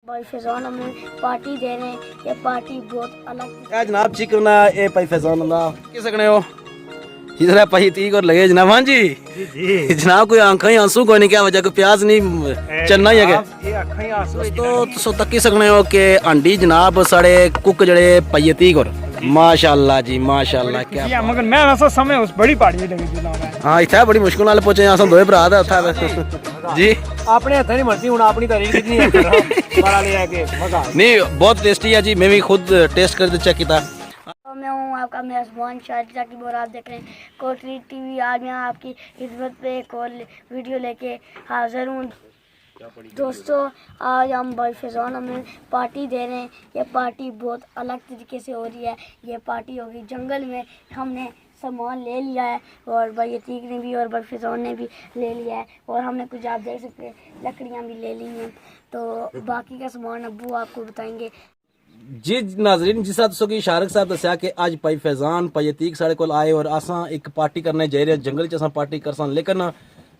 भाई फैजान हमें पार्टी दे रहे हैं। ये पार्टी बहुत अलग है जनाब चिकन ए भाई फैजान अल्लाह की सकने हो इधर भाई 30 और लगे जनाब। हाँ जी जी जनाब कोई आंखें आंसू कोई नहीं क्या वजह कोई प्याज नहीं चलना ही है ये अखां ही आंसू तो तुसो तक्की सकने हो कि अंडी जनाब साढ़े कुक जड़े पाइये 30 और माशाअल्लाह जी माशाअल्लाह क्या या मगर मैं ऐसा समय उस बड़ी पहाड़ी लगी जनाब है हाँ इतना बड़ी मुश्किल नाल पहुंचे अस दो भरा था उत्थे जी अपने हत्थ नहीं मरती हूं अपनी तारीफ कितनी है बड़ा ले आके मजा नहीं बहुत टेस्टी है जी मैं भी खुद टेस्ट करके चेक किया। तो मैं हूँ आपका मेज़बान शाहिद साकिब और आप देख रहे हैं कोटरी टीवी। आज मैं आपकी खिदमत पे एक और वीडियो लेके हाजिर हूँ। दोस्तों आज हम भाई फैजान हमें पार्टी दे रहे हैं। ये पार्टी बहुत अलग तरीके से हो रही है। ये पार्टी होगी जंगल में। हमने सामान ले लिया है और भाई अतीक ने भी और भाई फैजान ने भी ले लिया है और हमने कुछ आप देख सकते हैं लकड़ियाँ भी ले ली हैं। तो बाकी का सामान अब्बू आपको बताएंगे। जी नाजरीन जिस तरह की शारक साहब दसिया कि अज भाई फैजान भाई अतीक साढ़े को आए और असा एक पार्टी करने जा रहे जंगल च असा पार्टी कर सन लेकिन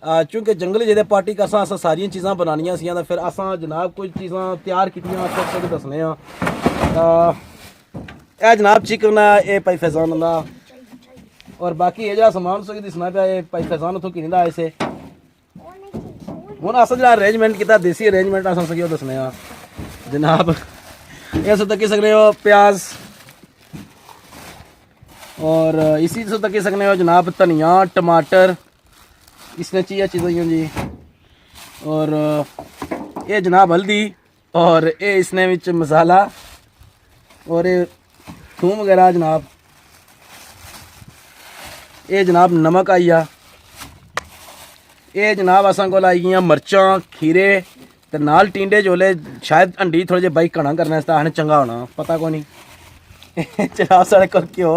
चूंकि जंगल जेह्दे पार्टी कर असा सारियां चीज़ां बनानियां सी तो फिर असा जनाब कुछ चीज़ां तैयार कीतियां अस दसने ए जनाब चिकन ए भाई फैजान अल्लाह और बाकी ये जरा समान सो दसना पाया ये भाई फैजान उतों कि आए से हूँ अस जो अरेंजमेंट किया देसी अरेंजमेंट अस सकी दसने जनाब इस तक सकने हो प्याज और इसी से तक सकने हो जनाब धनिया टमाटर इसने चीज़ें जी और ये जनाब हल्दी और ये इसने विच मसाला और ये थूम वगैरह जनाब ये जनाब नमक आई आ ये जनाब असां कोल आई गई मर्चां खीरे ते नाल टिंडे जोले शायद अंडी थोड़े जे बाई घना करने आखने चंगा होना पता को नहीं जनाब साढ़े कोल घ्यो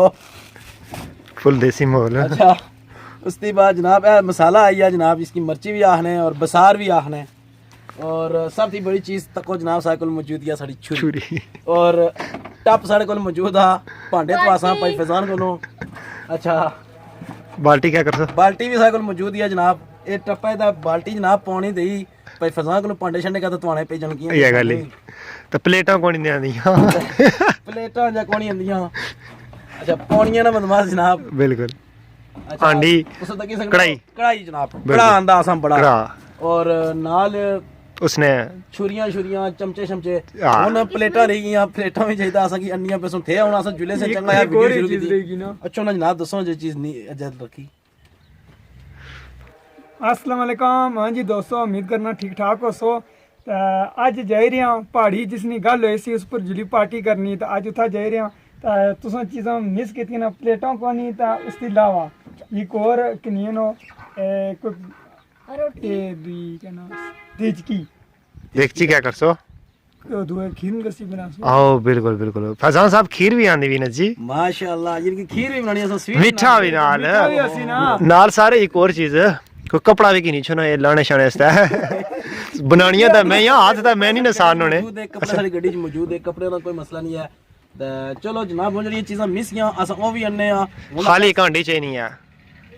फुल देसी माहौल है। अच्छा उसके बाद जनाब ए मसाला आई है जनाब इसकी मिर्ची भी आखने और बसार भी आखने और सब थी बड़ी चीज़ तको जनाब साढ़े कोल मौजूद है साड़ी छुरी और टप साढ़े कोल मौजूद आ भांडे तो असां भाई फैजान कोलों अच्छा बाल्टी क्या कर सकते बाल्टी भी साढ़े कोल मौजूद है जनाब ये टप्पा दा बाल्टी जनाब पानी देई भाई फैजान को भांडे छंडे का तो तुआने पे जनकियां ये गल ही तो प्लेटां कौन नहीं आंदियां प्लेटां जा कोनी आंदियां अच्छा पौनियां ना बदमाश जनाब बिल्कुल अच्छा हांडी उस तक की कढ़ाई कढ़ाई जनाब बड़ा आंदा असां बड़ा कड़ा और नाल उसने छुरियां छुरियां चमचे शमचे हाँ। हुन प्लेटां रही गईयां प्लेटां भी चाहिदा असां की अन्नियां पैसों थे हुन असां जुले से चंगा है वीडियो शुरू की ना अच्छा ना जनाब दसो जो चीज नहीं इजाजत रखी। अस्सलाम वालेकुम। हाँ जी दोस्तों उम्मीद करना ठीक ठाक हो सो अज जाई रहे हैं पहाड़ी जिसनी गल होई सी उस पर जुली पार्टी करनी तो अज उत्थै जाई रहे हैं तो तुसें चीज़ां मिस कीतियां न प्लेटां को नहीं तो उसके अलावा एक और कनीन हो कोई दूई क्या नाम देचकी देखची क्या कर सो दुए खीर गसी बना सो। आओ बिल्कुल बिल्कुल फैजान साहब खीर भी आंदी वीनत जी माशाल्लाह जिनकी खीर भी बनानी असां स्वीट मिठा भी नाल असी ना नाल सारे एक और चीज कोई कपड़ा भी की नहीं छुना ये लाने शाने आस्ते बनानियां तो मैं यहाँ हाथ तो मैं नहीं नसान होने मौजूद है कपड़े सारी गड्डी च मौजूद है कपड़े का कोई मसला नहीं है ते चलो जनाब हुन जेह्ड़ियां चीज़ां मिस गईयां असां ओह भी अन्ने आ खाली एक हांडी चाहिए नहीं है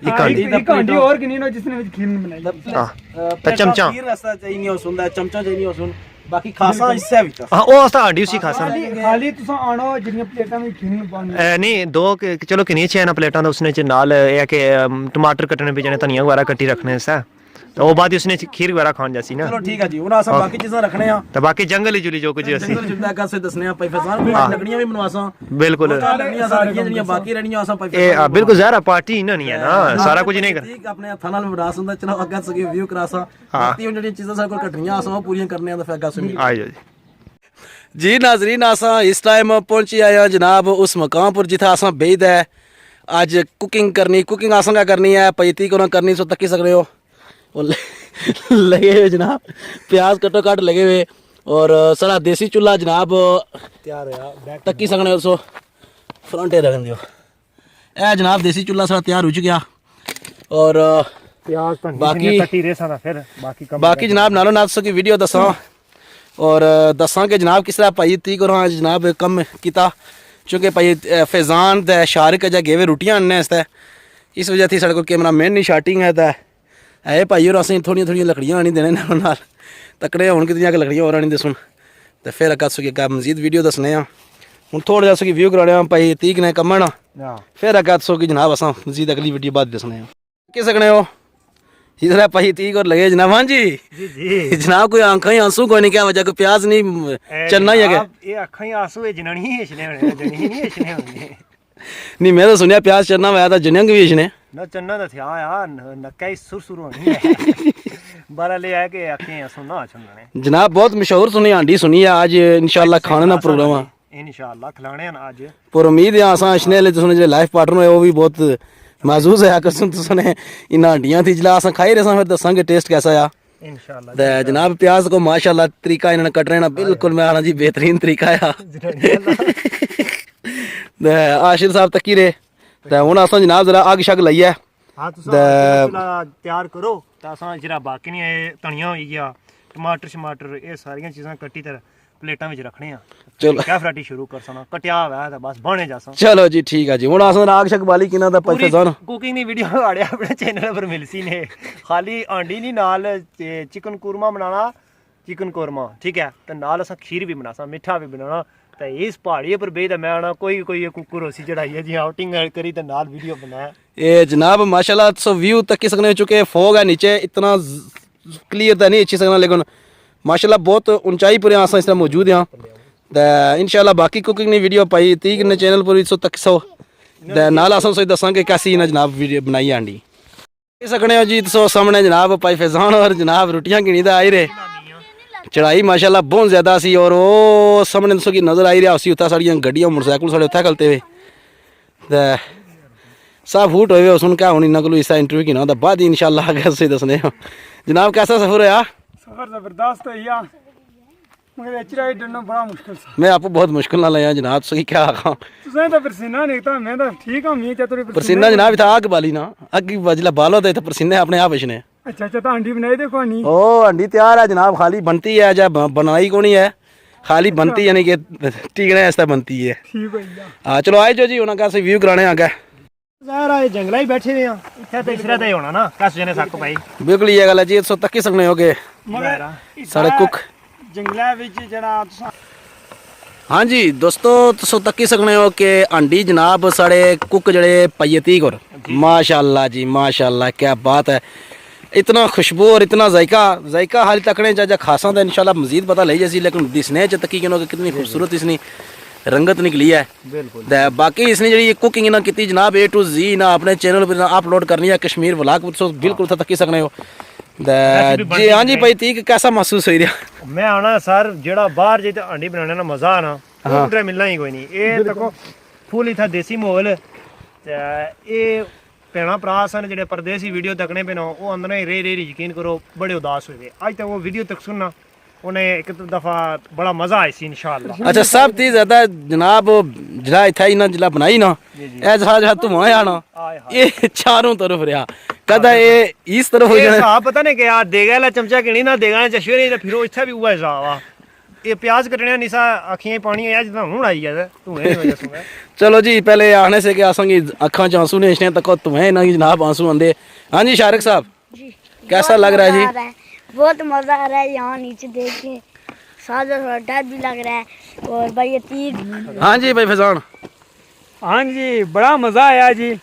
एक हांडी और कनीन हो जिसने विच खीर बनाई तो चमचा खीर रास्ता चाहिए नहीं हो सुनदा चमचा चाहिए नहीं हो सुन बाकी खासा हिस्सा विच हाँ वो आस्ता हांडी उसी खासा खाली तुसां आनो जिन्नियां प्लेटां में खीर पानी नहीं दो चलो किन्नी छे ना प्लेटां तो उसने च नाल है कि टमाटर कट्टने पे जाने धनिया वगैरह कट्टी रखने से तो वो बाद उसने खीर वगैरह खान जैसी ना चलो ठीक है जी हुन असां बाकी चीज़ां रखने आ तो बाकी जंगल ही जुली जो कुछ असी जंगल जुलदा का से दसने आ भाई फैजान को लकड़ियां भी बनवासां बिल्कुल लकड़ियां सारी जेह्ड़ियां बाकी रहनियां असां भाई ए बिल्कुल ज़ाहिर बाटी इन्ना नहीं है ना सारा कुछ नहीं कर ठीक अपने हत्थां नाल विरास हुंदा चलो अग्गा सके व्यू करासा बाकी हुन जेह्ड़ियां चीज़ां सारे कोल कट्टनियां असां ओह पूरियां करने आ तो फिर अग्गा से आ जाओ जी जी नाजरीन असां इस टाइम पहुंची आए हैं जनाब उस मकाम पर जिथे असां बेद है अज कुकिंग करनी कुकिंग असां क्या करनी है पैती को करनी सो तकी सकते हो लगे हुए जनाब प्याज कटो कट लगे हुए और सारा देसी चूल्हा जनाब तैयार है तकी सकने हो सो फ्रंटे रख दियो ए जनाब देसी चूल्हा सारा तैयार हो चुका और प्याज बाकी कट्टी रेसा था फिर बाकी जनाब नालो नाथ सो की वीडियो दसा और दसा कि जनाब किस तरह भाई ती को जनाब कम किया चूँकि भाई फैजान द शारिक अजा गेवे रुटियां आनने आस्तै इस वजह थी साढ़े को कैमरा मैन नहीं शार्टिंग है तो है भाई और असें थोड़ियां थोड़ियां लकड़ियां आनी देने नाल तकड़े होन कितनियां लकड़ियां और आनी दसन ਤੇ ਫਿਰ ਅੱਗਾ ਸੋ ਅੱਗਾ ਮਜ਼ੀਦ ਵੀਡੀਓ ਦੱਸਨੇ ਆ ਹੁਣ ਥੋੜਾ ਜਿਹਾ ਸੋ ਵਿਊ ਕਰਾਣੇ ਆ ਭਾਈ 30 ਨੇ ਕੰਮਣ ਫਿਰ ਅੱਗਾ ਸੋ ਜਨਾਬ ਅਸਾਂ ਮਜ਼ੀਦ ਅਗਲੀ ਵੀਡੀਓ ਬਾਅਦ ਦੱਸਨੇ ਆ ਕਿ ਸਕਣੇ ਹੋ इधर भाई 30 और लगे जनाब हाँ जी जी जनाब कोई आंखें ही आंसू कोई नहीं क्या वजह कोई प्याज नहीं चलना ही है ये अखां ही आंसू है जनानी ही इसने होने जनी नहीं इसने होने नहीं मैं तो सुनिया प्याज चलना हुआ था जनियंग भी इसने ना चन्ना तो था यार नक्का ही सुर होनी है बारा ले आया कि अखें आंसू ना चलने जनाब बहुत मशहूर सुनी आंटी सुनी है आज इंशाल्लाह खाने ना प्रोग्राम है इंशाल्लाह खिलाने हैं आज पर उम्मीद है आसा इसने ले तुसने जो लाइफ पार्टनर है वो भी बहुत महसूस है आकर सुन तुसने इन आंटियां थी जला असा खाई रहे फिर दसांगे टेस्ट कैसा आ इंशाल्लाह ते जनाब प्याज को माशाल्लाह तरीका इन्होंने कट रहे ना बिल्कुल मैं आना जी बेहतरीन तरीका है ते आशिर साहब तकी रे ते हुन असां जनाब जरा आग शग लई है हां तुसा तैयार करो ता असां जरा बाकी नहीं धनिया होई गया टमाटर ये सारी चीज़ां कट्टी तर प्लेटां विच रखने आ चलो क्या फराटी शुरू कर सना कटिया हुआ है बस बने जासा चलो जी ठीक है जी हुन असां आग शग वाली किना दा पैसे जान कुकिंग दी वीडियो आड़े अपने चैनल पर मिलसी ने खाली आंडी नहीं नाल चिकन कुरमा बनाना चिकन कुरमा ठीक है ते नाल असां खीर भी बनासा मिठा भी बनाना ते इस पहाड़ी पर बेदा मैं आना कोई कुकर होसी चढ़ाई है जी आउटिंग करी ते नाल वीडियो बनाया ये जनाब माशाल्लाह सो व्यू तक की सकने चुके फॉग है नीचे इतना क्लियर तो नहीं अच्छी सकना लेकिन माशाल्लाह बहुत ऊंचाई पर असां इस तरह मौजूद हैं ते इंशाल्लाह बाकी कुकिंग नी वीडियो पाई 30 ने चैनल पर सो तक सो ते नाल असां सो दसांगे कैसी ना जनाब वीडियो बनाई आंडी सकने हो जी सो सामने जनाब भाई फैजान और जनाब रोटियां गिनी दा आई रे चढ़ाई माशाल्लाह बहुत ज़्यादा सी और वो सामने दसो की नज़र आई रहा उसी उत्था साड़ियां गड्डियां मोटरसाइकिल साढ़े उत्था खलते हुए ते सब फूट होए हुए सुन क्या हुन इन्ना कोलो इसका इंटरव्यू की ना होता बाद इंशाल्लाह कैसे दसने जनाब कैसा सफर है सफर जबरदस्त है यार मगर एचरा डरना बड़ा मुश्किल सा मैं आपको बहुत मुश्किल ना लाया जनाब सही क्या आखा तुसें तो पसीना निकता मैं तो ठीक हूं मैं चतुरी पसीना जनाब था आग बाली ना आग बजला बालो तो पसीने अपने आप बचने अच्छा तो अंडी बनाई देखो नहीं ओ अंडी तैयार है जनाब खाली बनती है जब बनाई को नहीं है खाली बनती यानी कि टिकने ऐसा बनती है ठीक हो गया हाँ चलो आए जो जी उन्होंने कैसे व्यू कराने आ गए ज़ाहिर है जंगला ही बैठे हुए हैं इत्थे तो इसरा ते होना ना कस जने सक भाई बिल्कुल ये गल है जी सो तक ही सकने हो गए मगर सारे कुक जंगला विच जड़ा तुसा हाँ जी दोस्तों तुसो तकी सकने हो कि अंडी जनाब साढ़े कुक जड़े पाइये 30 और माशाल्लाह जी माशाल्लाह क्या बात है इतना खुशबू और इतना जायका हाल तकने चाचा खासा था इंशाल्लाह मजीद पता ले जैसी लेकिन दिसने च तकी कि कितनी खूबसूरत इसनी रंगत निकली है बिल्कुल बाकी इसने जी कुकिंग ना की जनाब A to Z ना अपने चैनल पर अपलोड करनी है कश्मीर व्लॉग बिल्कुल तकी सकने हो जी हाँ जी भाई ठीक कैसा महसूस हो रहा मैं आना सर जेड़ा बाहर जे अंडी बनाने ना मजा आना वो मिलना ही कोई नहीं ये देखो फुल इथा देसी माहौल ते ये भैणा भरा सन जेड़े परदेसी वीडियो तकने पे ना वो अंदर ही रे यकीन करो बड़े उदास हुए अज तक वो वीडियो तक सुनना उन्हें एक दफा बड़ा मजा आई सी इंशाल्लाह अच्छा सब थी ज्यादा जनाब जरा इथा ही ना जला बनाई ना ए जहा धुआं आना ये चारों तरफ रहा कदा ये इस तरफ हो जाना साहब पता नहीं क्या देगा ला चमचा किनी ना देगा चश्मे नहीं तो फिर इत्थे भी हुआ हिसाब आ ये प्याज कटने निसा अखियां पानी आया जिदा हुन आई है धुएं दी वजह से चलो जी पहले आने से कि आसांगी अखां च आंसू ने इसने तक तुम्हें ना जनाब आंसू आंदे हाँ जी शारिक साहब कैसा लग रहा है जी बहुत मज़ा आ रहा है यहाँ नीचे देख के साथ थोड़ा डर भी लग रहा है और भाई ये 30 हाँ जी भाई फैजान हाँ जी बड़ा मजा आया जी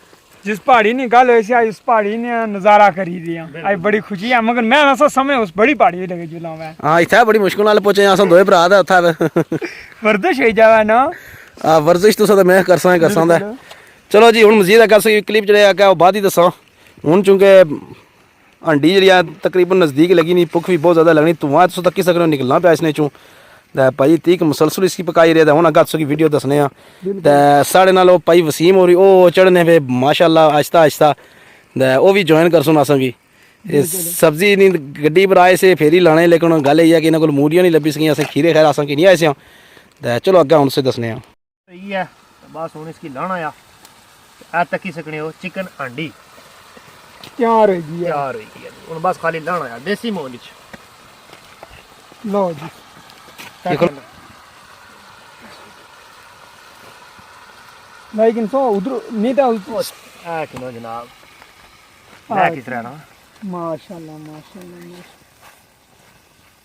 जिस पहाड़ी ने गल हुई सी आज उस पहाड़ी ने नजारा करी दिया आज बड़ी खुशी है मगर मैं ना समय उस बड़ी पहाड़ी लगे जुला मैं हाँ इतना बड़ी मुश्किल नाल पहुंचे असां दोए भरा दा उत्था वर्जिश हो जावे ना वर्जिश तो तो मैं करसा दा चलो जी हुन मजीद कर सकी क्लिप जड़े आ बाद ही दसा हुन चूंकि अंडी जी तकरीबन नज़दीक लगी नहीं भुख भी बहुत ज़्यादा लगनी धुआं तो तकी सकने निकलना पाया इसने चूँ भाई 30 मुसलसल इसकी पकाई रहे हूँ अगर की वीडियो दसने साढ़े नाल भाई वसीम हो रही वो चढ़ने पे माशाल्लाह आहिस्ता आहिस्ता वो भी ज्वाइन कर सुन असा भी सब्जी नहीं गड्डी पर आए से फेरी लाने लेकिन गल यही है कि इन्होंने मूरियां नहीं लभी सकी असें खीरे खैर असा की नहीं आए से चलो अगर हूँ से दसने सही है बस हूँ इसकी लाना आ तकी सकने हो चिकन अंडी तैयार हो गई तैयार हो गई हुन बस खाली लाना है देसी माहौल लो जी लेकिन सो उधर नहीं था आ किनो जनाब मैं किस तरह ना माशाल्लाह माशाल्लाह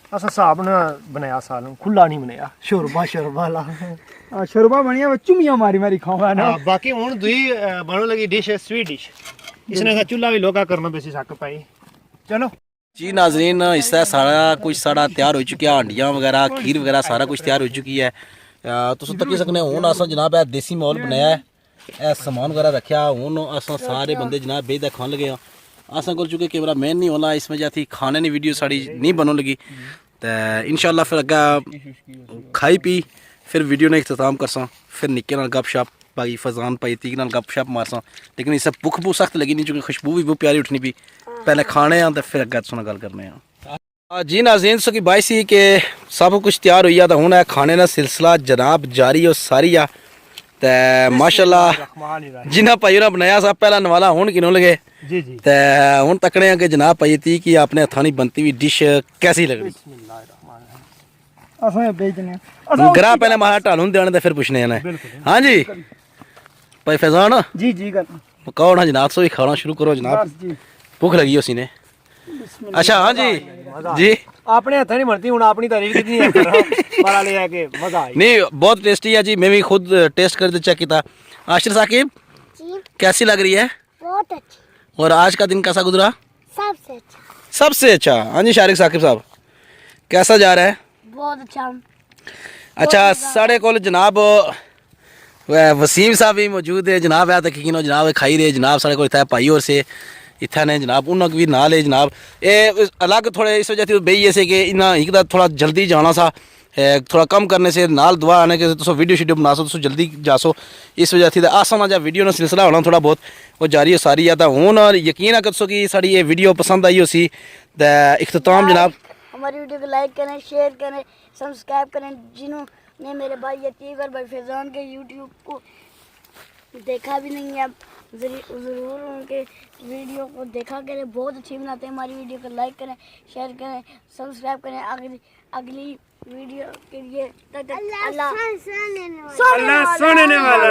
असा हिसाब ना बनाया सालन खुला नहीं बनाया शोरबा वाला शोरबा बढ़िया चुमिया मारी मारी खाऊंगा ना बाकी हुन दुई बनने लगी डिश है स्वीट डिश इसने सा चूल्हा भी लोका करना बेसी सक पाई चलो जी नाजरीन इस तरह सारा कुछ सारा तैयार हो चुका है हंडियां वगैरह खीर वगैरह सारा कुछ तैयार हो चुकी है तुम तकी सकने हूँ अस जनाब है देसी माहौल बनाया है ए समान वगैरह रखा हूँ अस सारे बंदे जनाब बेहद खान लगे हाँ असा कर चुके कैमरा मैन नहीं होना इस वजह थी खाने की वीडियो साड़ी नहीं बनने लगी तो इंशाल्लाह फिर अगर खाई पी फिर वीडियो ने इख्तिताम करसा फिर निक्के नाल गपशप भाई फजान भाई तीक नाल गपशप मारसा लेकिन इस भुख भू सख्त लगी नहीं चुकी खुशबू भी बहुत प्यारी उठनी पी पहले खाने हैं तो फिर अगर सुना गल करने हैं जी नाज़रीन सो की बाई सी कि सब कुछ तैयार हुई है तो हूँ खाने का सिलसिला जनाब जारी और सारी आ ते माशाल्लाह जिन्हें भाई उन्हें बनाया सा पहला नवाला हूँ किनों लगे जी जी ते हूँ तकने कि जनाब भाई थी कि अपने हथा की बनती हुई डिश कैसी लग रही ग्राह पहले मारा ढालू देने तो फिर पूछने हैं हाँ जी भाई फैजान जी जी कहो ना जनाब सो ही खाना शुरू करो जनाब भूख लगी उसी ने अच्छा हाँ जी जी अपने हथा नहीं बनती हूँ अपनी तारीफ कितनी है पर ले है कि मजा आई नहीं बहुत टेस्टी है जी मैं भी खुद टेस्ट कर चेक किया आशिर साकिब कैसी लग रही है बहुत अच्छी और आज का दिन कैसा गुजरा सबसे अच्छा सबसे अच्छा हाँ जी शारिक साकिब साहब कैसा जा रहा है बहुत अच्छा अच्छा साढ़े को जनाब वसीम साहब भी मौजूद है जनाब है तकीनो जनाब खाई रहे जनाब साढ़े को इतना भाई और से इतना ने जनाब उन्होंने भी नाल है जनाब ये अलग थोड़े इस वजह से बही ऐसे कि इन्हें एक थोड़ा जल्दी जाना सा थोड़ा कम करने से नाल दुआ आने के तुम वीडियो शीडियो बना सो तुम जल्दी जासो इस वजह से आसान जहाँ वीडियो का सिलसिला होना थोड़ा बहुत वो जारी है सारी है तो हूँ यकीन है कर कि साड़ी ये वीडियो पसंद आई उसी तो इख्तिताम जनाब हमारी वीडियो को लाइक करें शेयर करें सब्सक्राइब करें जिन्होंने मेरे भाई यतीक और भाई फैजान के यूट्यूब को देखा भी नहीं है ज़रूर उनके वीडियो को देखा करें बहुत अच्छी बनाते हैं हमारी वीडियो को लाइक करें शेयर करें सब्सक्राइब करें अगली वीडियो के लिए अल्लाह अल्लाह सुनने वाला